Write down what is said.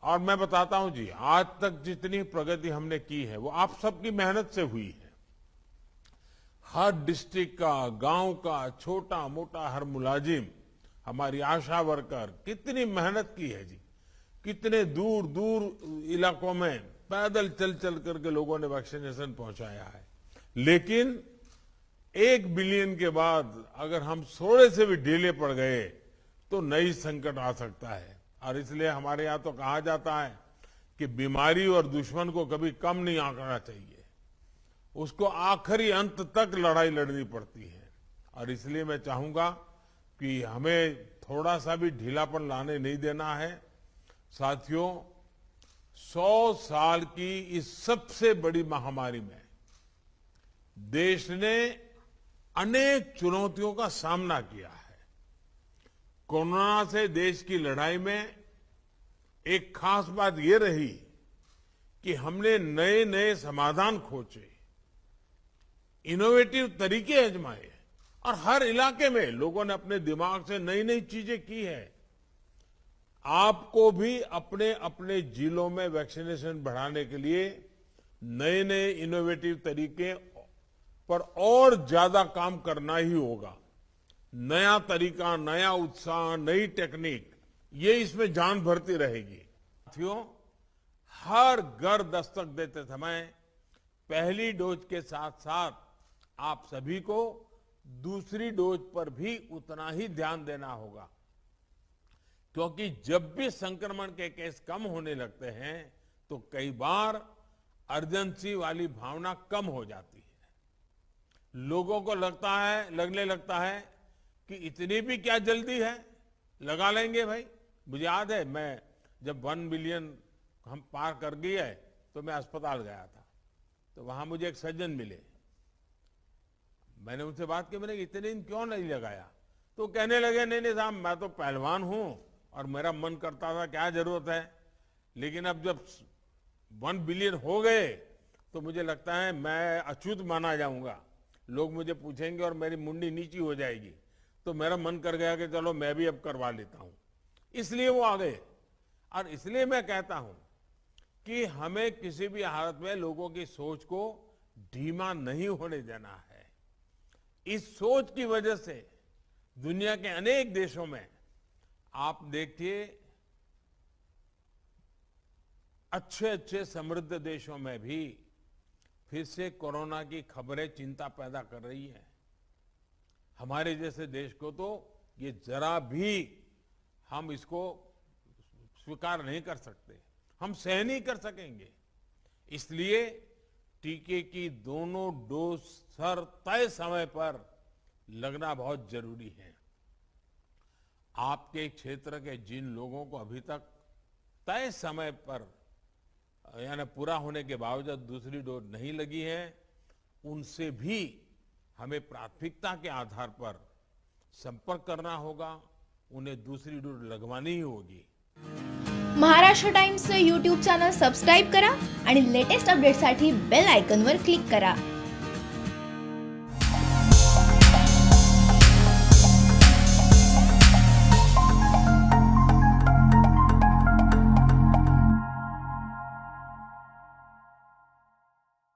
और मैं बताता हूं जी, आज तक जितनी प्रगति हमने की है वो आप सबकी मेहनत से हुई है। हर डिस्ट्रिक्ट का, गांव का, छोटा मोटा हर मुलाजिम, हमारी आशा वर्कर कितनी मेहनत की है जी। कितने दूर दूर इलाकों में पैदल चल चल करके लोगों ने वैक्सीनेशन पहुंचाया है। लेकिन 1 बिलियन के बाद अगर हम थोड़े से भी ढीले पड़ गए तो नई संकट आ सकता है। और इसलिए हमारे यहां तो कहा जाता है कि बीमारी और दुश्मन को कभी कम नहीं आंकना चाहिए, उसको आखिरी अंत तक लड़ाई लड़नी पड़ती है। और इसलिए मैं चाहूंगा कि हमें थोड़ा सा भी ढीलापन लाने नहीं देना है। साथियों, 100 साल की इस सबसे बड़ी महामारी में देश ने अनेक चुनौतियों का सामना किया है। कोरोना से देश की लड़ाई में एक खास बात यह रही कि हमने नए नए समाधान खोजे, इनोवेटिव तरीके आजमाए और हर इलाके में लोगों ने अपने दिमाग से नई नई चीजें की है। आपको भी अपने अपने जिलों में वैक्सीनेशन बढ़ाने के लिए नए नए इनोवेटिव तरीके पर और ज्यादा काम करना ही होगा। नया तरीका, नया उत्साह, नई टेक्निक, ये इसमें जान भरती रहेगी। साथियों, हर घर दस्तक देते समय पहली डोज के साथ साथ आप सभी को दूसरी डोज पर भी उतना ही ध्यान देना होगा, क्योंकि जब भी संक्रमण के केस कम होने लगते हैं तो कई बार अर्जेंसी वाली भावना कम हो जाती है। लोगों को लगने लगता है कि इतनी भी क्या जल्दी है, लगा लेंगे भाई। मुझे याद है, मैं जब 1 बिलियन हम पार कर गए तो मैं अस्पताल गया था, तो वहां मुझे एक सज्जन मिले। मैंने उनसे बात की, मैंने इतने दिन क्यों नहीं लगाया? तो कहने लगे, नहीं साहब, मैं तो पहलवान हूं और मेरा मन करता था, क्या जरूरत है। लेकिन अब जब 1 बिलियन हो गए तो मुझे लगता है मैं अछूत माना जाऊंगा, लोग मुझे पूछेंगे और मेरी मुंडी नीची हो जाएगी। तो मेरा मन कर गया कि चलो मैं भी अब करवा लेता हूं, इसलिए वो आ गए। और इसलिए मैं कहता हूं कि हमें किसी भी हालत में लोगों की सोच को धीमा नहीं होने देना है। इस सोच की वजह से दुनिया के अनेक देशों में आप देखिए, अच्छे अच्छे समृद्ध देशों में भी फिर से कोरोना की खबरें चिंता पैदा कर रही है। हमारे जैसे देश को तो ये जरा भी हम इसको स्वीकार नहीं कर सकते, हम सह नहीं कर सकेंगे। इसलिए टीके की दोनों डोज तय समय पर लगना बहुत जरूरी है। आपके क्षेत्र के जिन लोगों को अभी तक तय समय पर यानी पूरा होने के बावजूद दूसरी डोज नहीं लगी है, उनसे भी हमें प्राथमिकता के आधार पर संपर्क करना होगा, उन्हें दूसरी डोज लगवानी ही होगी। महाराष्ट्र टाइम्सचे YouTube चॅनल सबस्क्राइब करा आणि लेटेस्ट अपडेटसाठी बेल आयकॉनवर क्लिक करा।